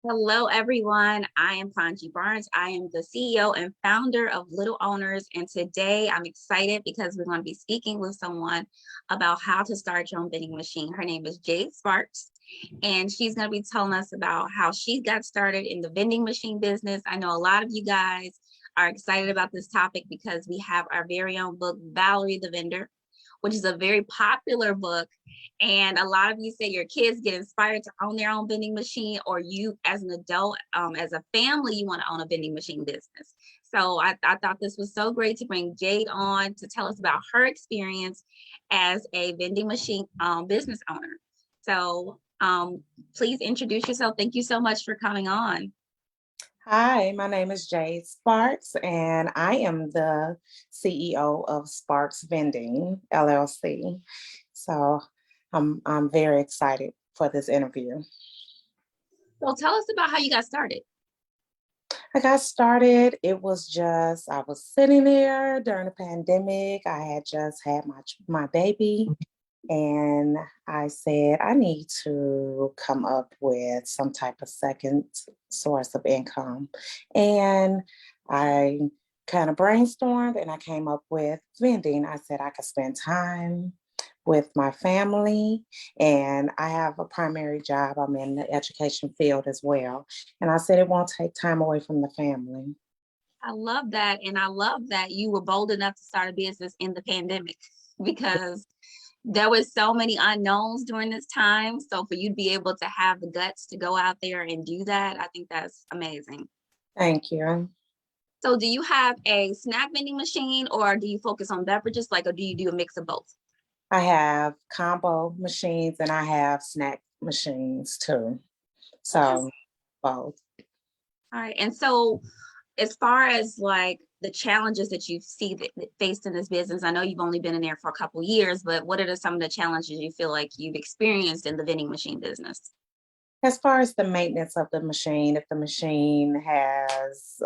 Hello, everyone. I am Panji Barnes. I am the CEO and founder of Little Owners. And today I'm excited because we're going to be speaking with someone about how to start your own vending machine. Her name is Jade Sparks, and she's going to be telling us about how she got started in the vending machine business. I know a lot of you guys are excited about this topic because we have our very own book, Valerie the Vendor, which is a very popular book. And a lot of you say your kids get inspired to own their own vending machine, or you as an adult, as a family, you want to own a vending machine business. So I thought this was so great to bring Jade on to tell us about her experience as a vending machine business owner. So please introduce yourself. Thank you so much for coming on. Hi, my name is Jade Sparks, and I am the CEO of Sparks Vending LLC. So I'm very excited for this interview. So tell us about how you got started. I got started, it was just I was sitting there during the pandemic. I had just had my baby, and I said, I need to come up with some type of second source of income. And I kind of brainstormed and I came up with vending. I said I could spend time with my family, and I have a primary job. I'm in the education field as well. And I said it won't take time away from the family. I love that. And I love that you were bold enough to start a business in the pandemic because there was so many unknowns during this time. So for you to be able to have the guts to go out there and do that, I think that's amazing. Thank you. So do you have a snack vending machine, or do you focus on beverages, or do you do a mix of both? I have combo machines and I have snack machines too. Okay. So both. All right. And so as far as like the challenges that you see that faced in this business, I know you've only been in there for a couple of years, but what are some of the challenges you feel like you've experienced in the vending machine business? As far as the maintenance of the machine, if the machine has,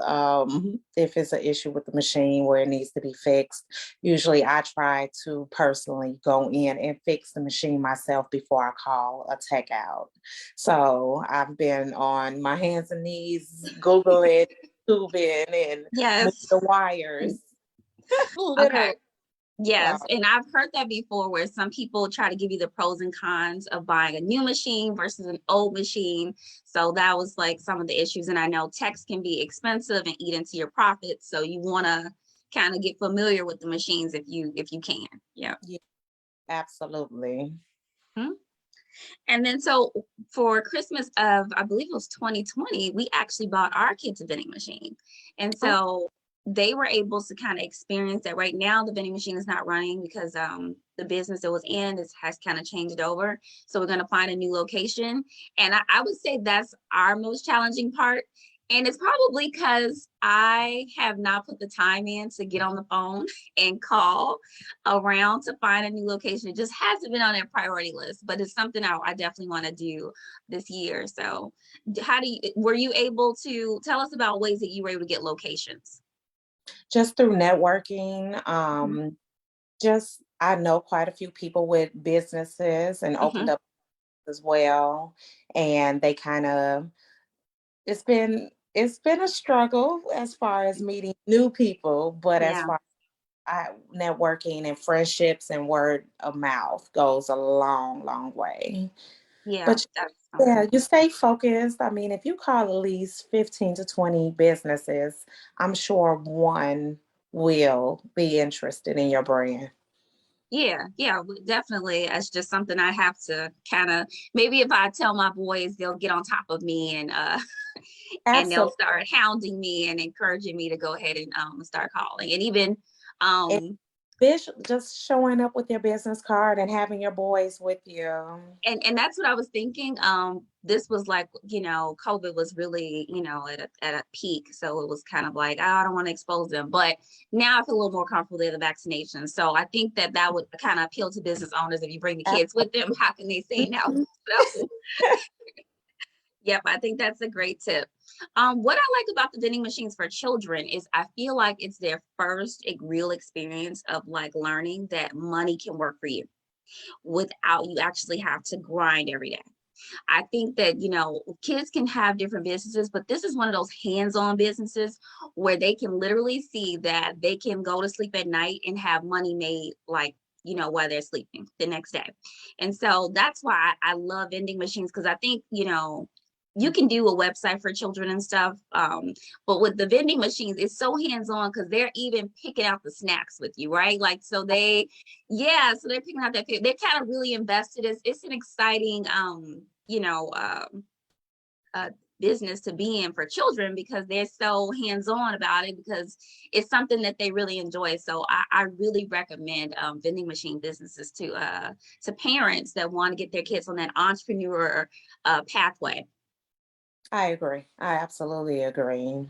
if it's an issue with the machine where it needs to be fixed, usually I try to personally go in and fix the machine myself before I call a tech out. So I've been on my hands and knees, Googling, tubing, and moving Yes. the wires, Okay. literally. So, Yes, and I've heard that before where some people try to give you the pros and cons of buying a new machine versus an old machine. So that was like some of the issues. And I know techs can be expensive and eat into your profits. So you want to kind of get familiar with the machines if you can. Yeah. yeah, absolutely. Hmm. And then so for Christmas of I believe it was 2020, we actually bought our kids a vending machine. And so they were able to kind of experience that. Right now the vending machine is not running because the business it was in has kind of changed over. So we're going to find a new location. And I would say that's our most challenging part. And it's probably because I have not put the time in to get on the phone and call around to find a new location. It just hasn't been on their priority list, but it's something I definitely want to do this year. So were you able to tell us about ways that you were able to get locations? Just through networking, Mhm. just I know quite a few people with businesses and opened Mhm. up as well. And they kind of it's been a struggle as far as meeting new people, but as Yeah. far networking and friendships and word of mouth goes a long, long way. Yeah, But that's yeah, you stay focused. I mean, if you call at least 15 to 20 businesses, I'm sure one will be interested in your brand. yeah, definitely. It's just something I have to kind of maybe if I tell my boys, they'll get on top of me and they'll Absolutely. start hounding me and encouraging me to go ahead and start calling. And even And um just showing up with your business card and having your boys with you. and that's what I was thinking. This was like, COVID was really, at a peak. So it was kind of like, oh, I don't want to expose them. But now I feel a little more comfortable with the vaccination. So I think that would kind of appeal to business owners. If you bring the kids with them, how can they say no? So yep, I think that's a great tip. What I like about the vending machines for children is I feel like it's their first real experience of like learning that money can work for you without you actually have to grind every day. I think that, kids can have different businesses, but this is one of those hands-on businesses where they can literally see that they can go to sleep at night and have money made, like, while they're sleeping the next day. And so that's why I love vending machines, because I think, you can do a website for children and stuff. But with the vending machines, it's so hands-on because they're even picking out the snacks with you, right? Like, so yeah, so they're picking out that, they're kind of really invested. It's an exciting, uh, business to be in for children because they're so hands-on about it, because it's something that they really enjoy. So I really recommend vending machine businesses to parents that want to get their kids on that entrepreneur pathway. I agree. I absolutely agree.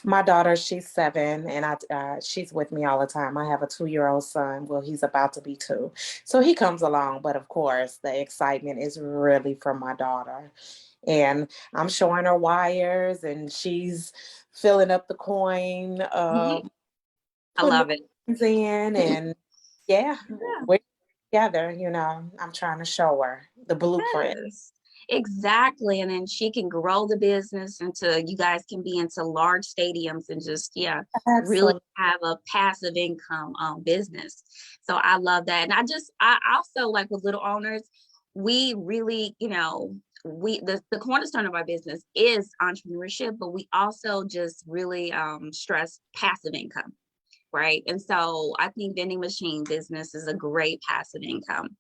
My daughter, she's 7, and she's with me all the time. I have a 2-year-old son. Well, he's about to be 2, so he comes along. But of course, the excitement is really from my daughter, and I'm showing her wires, and she's filling up the coin, Mhm. I putting the love it. coins in, and yeah, Yeah. we're together. I'm trying to show her the blueprint. Yes, exactly. And then she can grow the business into, you guys can be into large stadiums and just, yeah, really Absolutely. have a passive income business. So I love that. And I also like with little owners, we really, the cornerstone of our business is entrepreneurship, but we also just really stress passive income, right? And so I think vending machine business is a great passive income.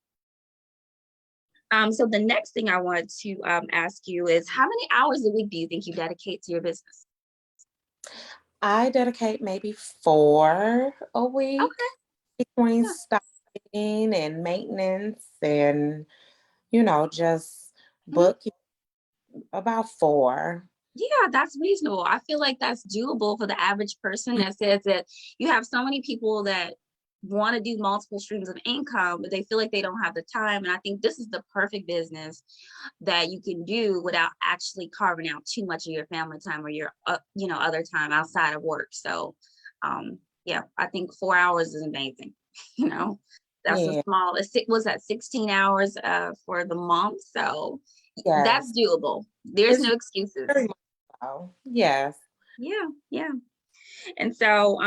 So the next thing I wanted to ask you is, how many hours a week do you think you dedicate to your business? I dedicate maybe 4 a week Okay. between Yeah. stocking and maintenance and, just Mhm. booking, about 4. Yeah, that's reasonable. I feel like that's doable for the average person that says that you have so many people that want to do multiple streams of income, but they feel like they don't have the time. And I think this is the perfect business that you can do without actually carving out too much of your family time or your, other time outside of work. So, yeah, I think 4 hours is amazing. You know, that's a Yeah, small, was that 16 hours for the month? So that's yes. doable. There's It's no excuses. very much so. Yes. Yeah, yeah. And so,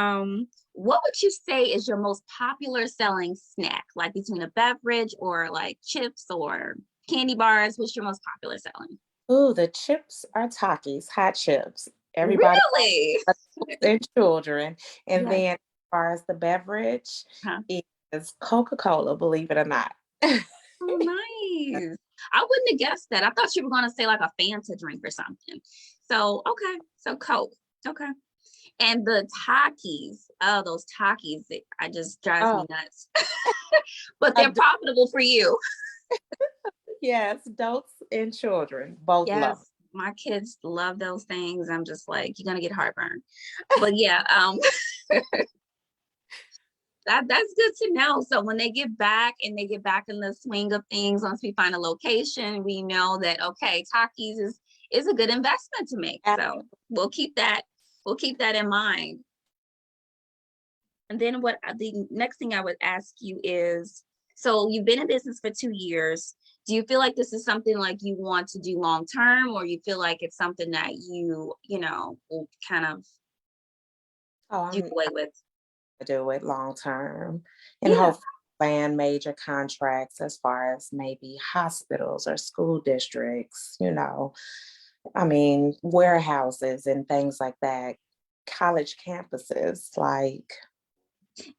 what would you say is your most popular selling snack? Like between a beverage or like chips or candy bars, what's your most popular selling? Ooh, the chips are Takis, hot chips. Everybody, Really? adults and children. And Yes. then as far as the beverage, Huh? it is Coca-Cola, believe it or not. Oh, nice. I wouldn't have guessed that. I thought you were going to say like a Fanta drink or something. So, okay. So Coke. Okay. And the Takis, oh, those Takis, I just drives Oh, me nuts. But they're adults, profitable for you. yes, adults and children both love Yes, my kids love those things. I'm just like, you're gonna get heartburn. But yeah, that's good to know. So when they get back and they get back in the swing of things, once we find a location, we know that okay, Takis is a good investment to make. it. So we'll keep that in mind. And then the next thing I would ask you is, so you've been in business for 2 years. Do you feel like this is something like you want to do long term, or you feel like it's something that will kind of Oh, do I'm away with? to do it long term and Yeah. hopefully land major contracts as far as maybe hospitals or school districts, I mean, warehouses and things like that, college campuses, like,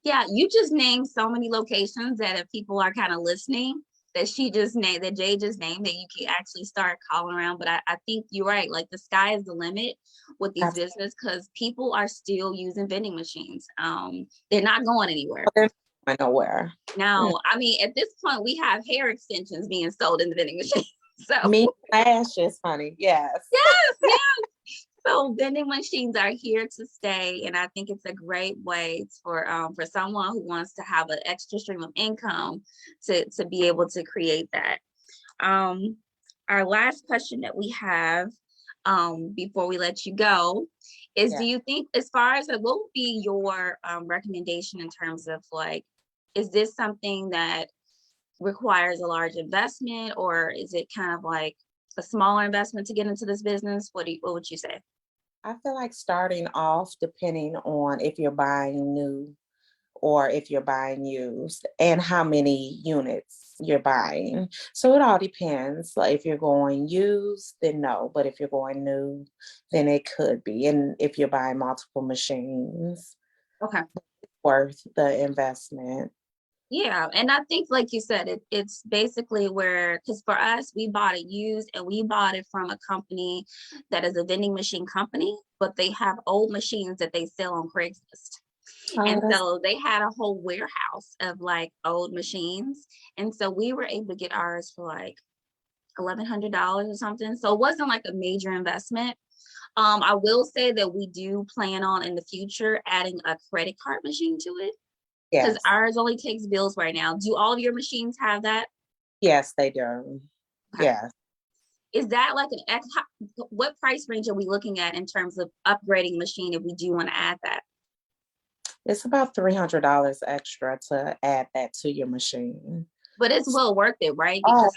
Yeah, you just named so many locations that if people are kind of listening, that Jay just named, that you can actually start calling around. But I think you're right. Like the sky is the limit with these absolutely, business because people are still using vending machines. They're not going anywhere. they're not going nowhere. Mm. No, I mean, at this point, we have hair extensions being sold in the vending machine. So, Me lashes, honey. Yes. yes, yes. So vending machines are here to stay, and I think it's a great way for someone who wants to have an extra stream of income to be able to create that. Um, our last question that we have before we let you go is: do Yeah. you think, as far as like, what would be your recommendation in terms of like, is this something that requires a large investment, or is it kind of like a smaller investment to get into this business? What would you say? I feel like starting off, depending on if you're buying new or if you're buying used and how many units you're buying. So it all depends. Like if you're going used, then no. But if you're going new, then it could be. And if you're buying multiple machines, Okay. worth the investment. Yeah, and I think, like you said, it's basically where, because for us, we bought it used and we bought it from a company that is a vending machine company, but they have old machines that they sell on Craigslist. Oh, And that's so they had a whole warehouse of like old machines. And so we were able to get ours for like $1,100 or something. So it wasn't like a major investment. I will say that we do plan on in the future adding a credit card machine to it because yes. ours only takes bills right now. Do all of your machines have that? Yes, they do. Okay. Yes. Is that like what price range are we looking at in terms of upgrading machine if we do want to add that? It's about $300 extra to add that to your machine. But it's well worth it, right? Oh, Because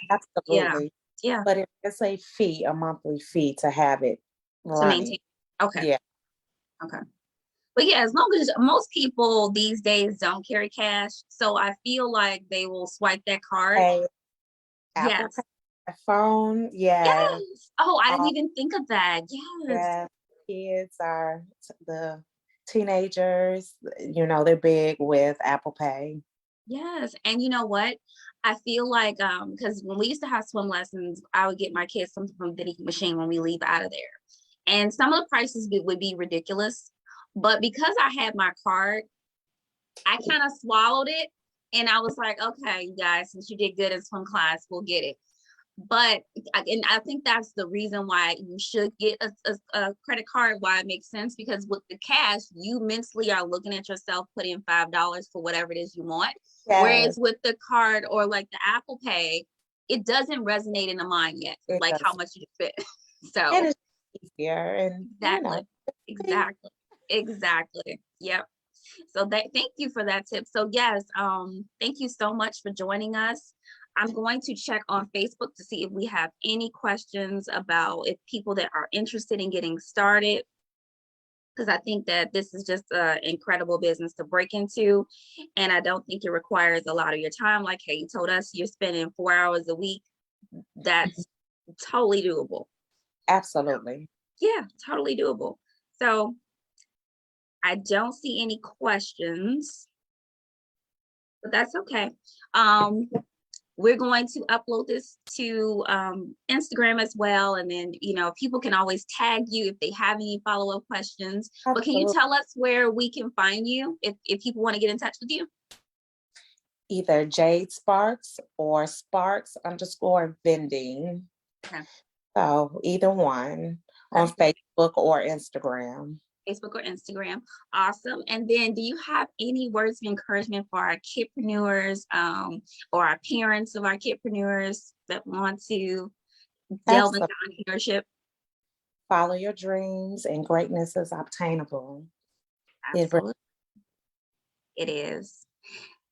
yeah, absolutely. yeah, But it's a fee, a monthly fee to have it to running. maintain. Okay, Yeah. okay. But yeah, as long as most people these days don't carry cash, so I feel like they will swipe that card. Pay, Apple Yes, Pay, phone, yeah. yes. Oh, I didn't All, even think of that. Yes, yeah. Kids are the teenagers, they're big with Apple Pay. yes. And you know what? I feel like because when we used to have swim lessons, I would get my kids something from vending machine when we leave out of there. And some of the prices would be ridiculous. But because I had my card, I kind of swallowed it. And I was like, okay, you guys, since you did good in swim class, we'll get it. But and I think that's the reason why you should get a credit card, why it makes sense, because with the cash you mentally are looking at yourself put in $5 for whatever it is you want, whereas Yes, with the card or like the Apple Pay, it doesn't resonate in the mind yet, it like how does. much you spent. And So it's easier and exactly, see, exactly, yep. So thank you for that tip. So yes, thank you so much for joining us. I'm going to check on Facebook to see if we have any questions about if people that are interested in getting started, because I think that this is just an incredible business to break into. And I don't think it requires a lot of your time. Like, hey, you told us you're spending 4 hours a week. That's totally doable. absolutely. Yeah, totally doable. So I don't see any questions, but that's okay. Um, we're going to upload this to Instagram as well. And then, people can always tag you if they have any follow-up questions. But can you Absolutely. tell us where we can find you if people want to get in touch with you? Either Jade Sparks or Sparks underscore vending. Okay. So either one on Okay. Facebook or Instagram. Facebook or Instagram. Awesome. And then do you have any words of encouragement for our kidpreneurs or our parents of our kidpreneurs that want to delve into Absolutely. entrepreneurship? Follow your dreams and greatness is obtainable. It Absolutely. It is.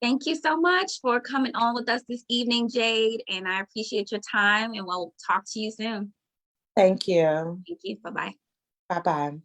Thank you so much for coming on with us this evening, Jade, and I appreciate your time, and we'll talk to you soon. Thank you. Thank you. Bye-bye. Bye bye.